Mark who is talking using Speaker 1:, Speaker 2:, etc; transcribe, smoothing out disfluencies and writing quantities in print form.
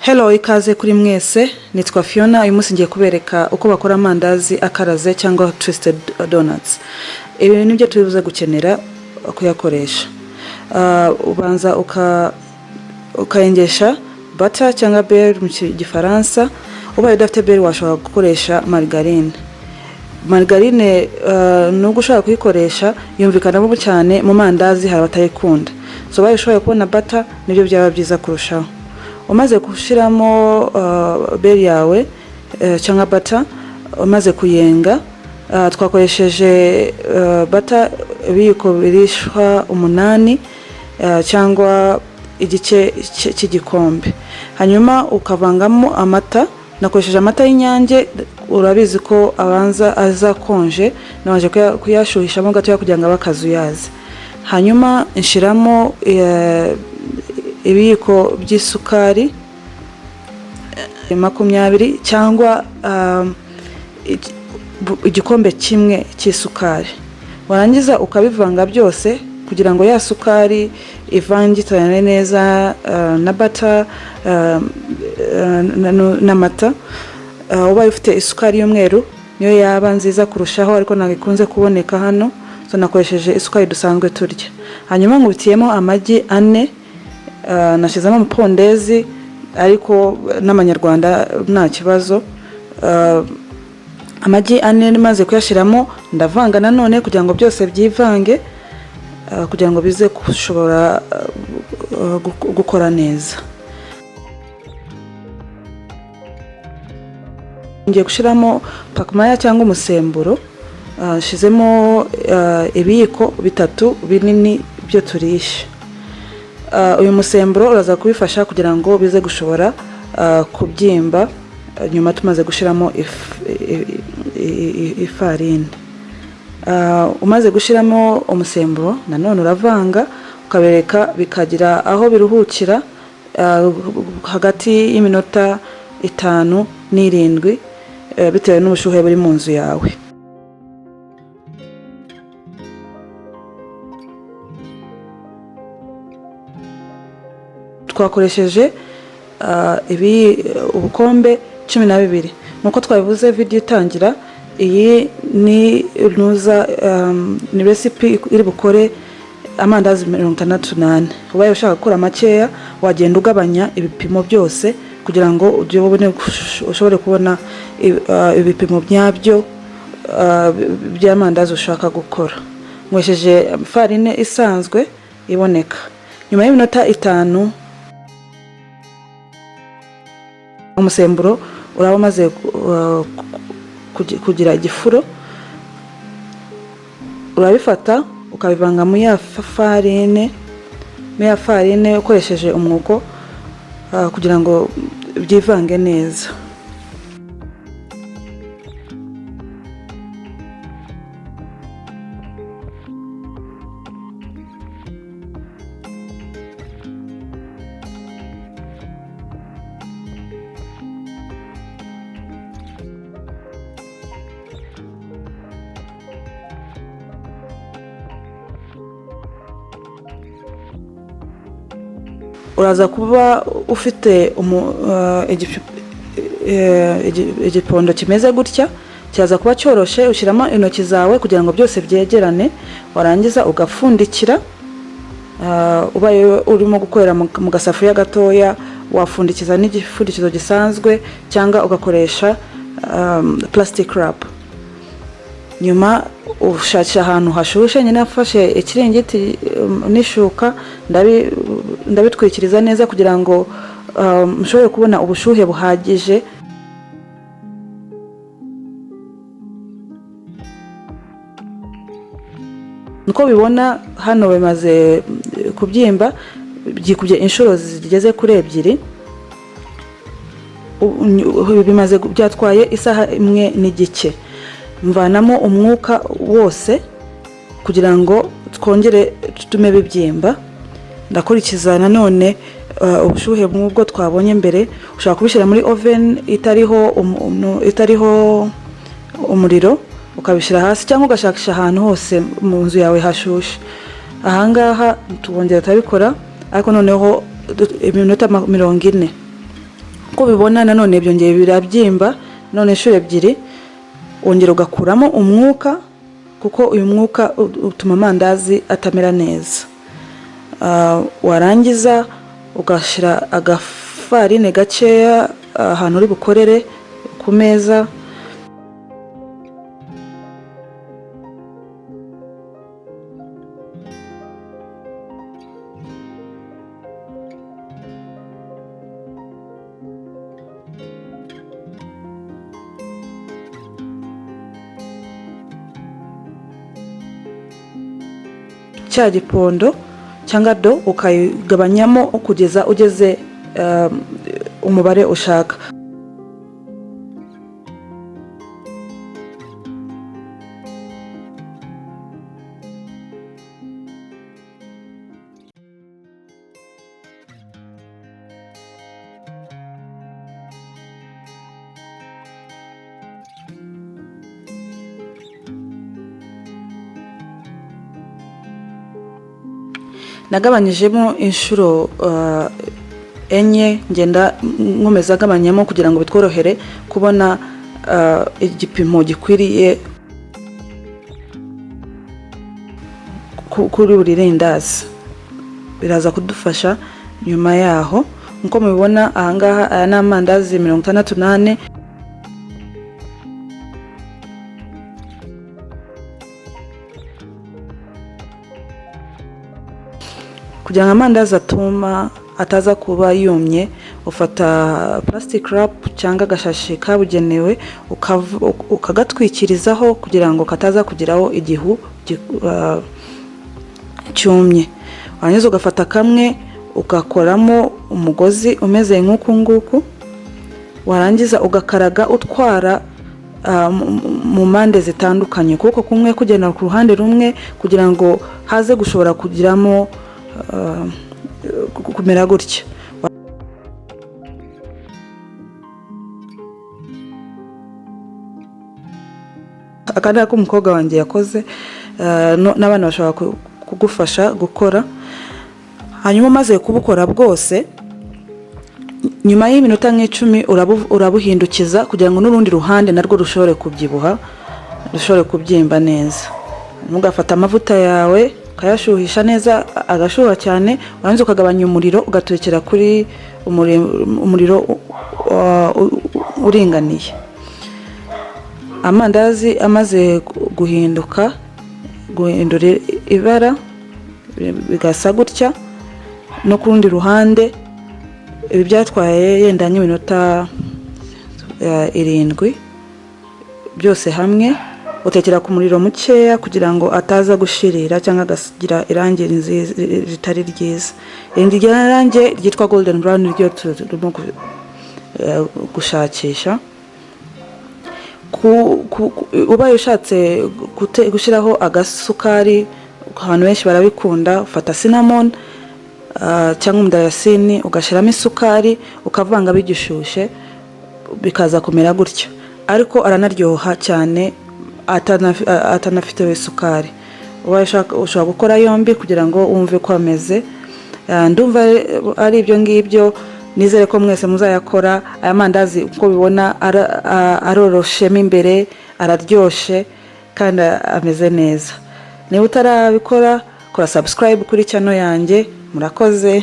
Speaker 1: Hello, ikaze kuri mwese. Nitwa Phiona. Uyu munsi ngiye kubereka uko bakora amandazi akaraze cyangwa twisted donuts. Ibi nibyo tubibuze gukenera kuyakoresha. Ubanza ukayengesha butter cyangwa beurre mu gifaransa. Ubaye udafite beurre washobora gukoresha margarine. Margarine nubwo ushobora kuyikoresha yumvikanamo cyane mu mandazi hari abatayikunda. So baye ushobora kubona butter nibyo byaba byiza kurushaho. Umaze gushiramo beurre yawe cyangwa butter, umaze kuyenga, twakoresheje butter ibiyiko birishwa 8 cyangwa igice cy'igikombe. Hanyuma ukavangamo amata. Nakoresheje amata y'inyange, urabizi ko abanza azakonje, naje kuyashuhishamo gato kugira ngo abakazuyaze. Hanyuma nshiramo ibiyiko by'isukari 20 cyangwa igikombe kimwe cy'isukari. Warangiza ukabivanga byose kugira ngo ya sukari ivangitane neza na butter n'amata. Ubaye ufite isukari y'umweru niyo yaba nziza kurushaho, ariko nagikunze kuboneka hano, so nakoresheje isukari dusanzwe turya. Hanyuma ngubitiyemo amagi 4, nashizamo umupondezi ariko n'amanyarwanda nta kibazo. Amagi 4 maze kuyashiramo ndavanga nanone kugira ngo byose byivange, kugira ngo bize kushobora gukora neza. Ngiye gushiramo pakmaya cyangwa umusemburo. Shizemo ibiyiko 3 binini byo turisha. Uyu musemburo uraza kubifasha kugira ngo bize gushobora kubyimba nyuma tumaze gushiramo ifarine. Umaze gushiramo umusemburo nanone uravanga ukabereka bikagira aho biruhukira hagati y'iminota 5 n'7 bitewe n'ubushuhe buri mu nzu yawe. Twakoresheje ubukombe 12 nuko twabivuze video itangira. Iyi ni ni recipe iri bukore amandazi 68. Ubaye ushaka gukora makeya wagenda ugabanya ibipimo byose kugira ngo ujye ubone ushobore kubona ibipimo byabyo by'amandazi ushaka gukora. Mwesheje farine isanzwe iboneka. Nyuma y'iminota 5 umusemburo uraba maze kugira igifuro, urabifata ukabivanga mu ya farine ukoresheje umwuko kugira ngo byivange neza. Uraza kuba ufite igipondo kimeze gutya, cyaza kuba cyoroshe. Ushiramo intoki zawe kugira ngo byose byegerane, warangiza ugafundikira. Ubaye urimo gukorera mu gasafuriya gatoya wafundikiza n'igifundikizo gisanzwe cyangwa ugakoresha plastic wrap. Nyuma ushakira ahantu hashushe. Nyine nafashe ikiringiti n'ishuka ndabitwikiriza neza kugira ngo mushobore kubona ubushuhe buhagije. Nuko bibona hano bimaze kubyimba, byikubye inshuro zigeze kuri 2. Bimaze byatwaye isaha 1 n'igice. Mvanamo umwuka wose kugira ngo twongere tutume bibyimba. Ndakurikiza nanone ubushuhe bw'ubwo twabonye mbere. Ushaka kubishira muri oven itariho umuriro, ukabishira hasi cyangwa ugashakisha ahantu hose mu nzu yawe hashushe. Ahangaha tubongera tabikora ariko noneho iminota 40. ko bibona nanone byongeye birabyimba none inshuro ebyiri wongera ugakuramo umwuka kuko uyu mwuka utuma amandazi atamera neza. Warangiza ugashira agafarine gakeya ahantu uri bukorere ku meza. Cya gipondo cyangwa do ukayigabanyamo kugeza ugeze umubare ushaka. Nagabanyijemo inshuro enye ngenda nkomeza agabanyamo kugira ngo bitworohere kubona igipimo gikwiriye kuri buri rindazi. Biraza kudufasha nyuma yaho. Nko mubibona ahangaha aya ni amandazi 68. Kugira ngo amandazi atuma ataza kuba yumye, ufata plastic wrap cyangwa agashashi kabugenewe ukagatwikirizaho kugira ngo kataza kugiraho igihu cyumye. Warangiza ugafata kamwe ugakoramo umugozi umeze nk'uku nguku, warangiza ugakaraga utwara mu mpande zitandukanye, kuko kumwe kugenda ku ruhande rumwe kugira ngo haze gushobora kugiramo kumera gutya. Akandi ko umukobwa wanjye yakoze, n'abana bashobora kugufasha gukora. Hanyuma maze kubukora bwose, nyuma y'iminota nk'icumi urabuhindukiza kugira ngo n'urundi ruhande narwo rushobore kubyibuha, rushobore kubyimba neza. Ugafata amavuta yawe ukayashuhisha neza, agashuha cyane, warangiza ukagabanya umuriro ugatekera kuri umuriro uringaniye. Amandazi amaze guhindura ibara bigasa gutya, no ku rundi ruhande ibi byatwaye yenda nk'iminota 7 byose hamwe. Utekera ku muriro mukeya kugira ngo ataza gushirira cyangwa agagira irangi ritari ryiza. Irindi rangi ryitwa golden brown ryo turimo gushakisha. Ubaye ushatse gushiraho agasukari, abantu benshi barabikunda, ufata cinnamon cyangwa umudayasini ugashiramo isukari ukavanga bigishushe bikaza kumera gutyo. Ariko aranaryoha cyane atanafite isukari. Ushobora gukora yombi kugira ngo wumve ko ameze. Ndumva ari ibyo ngibyo, nizere ko mwese muzayakora. Aya mandazi uko bibona aroroshemo imbere, araryoshe kandi ameze neza. Niba utarabikora, kora subscribe kuri channel yanjye. Murakoze.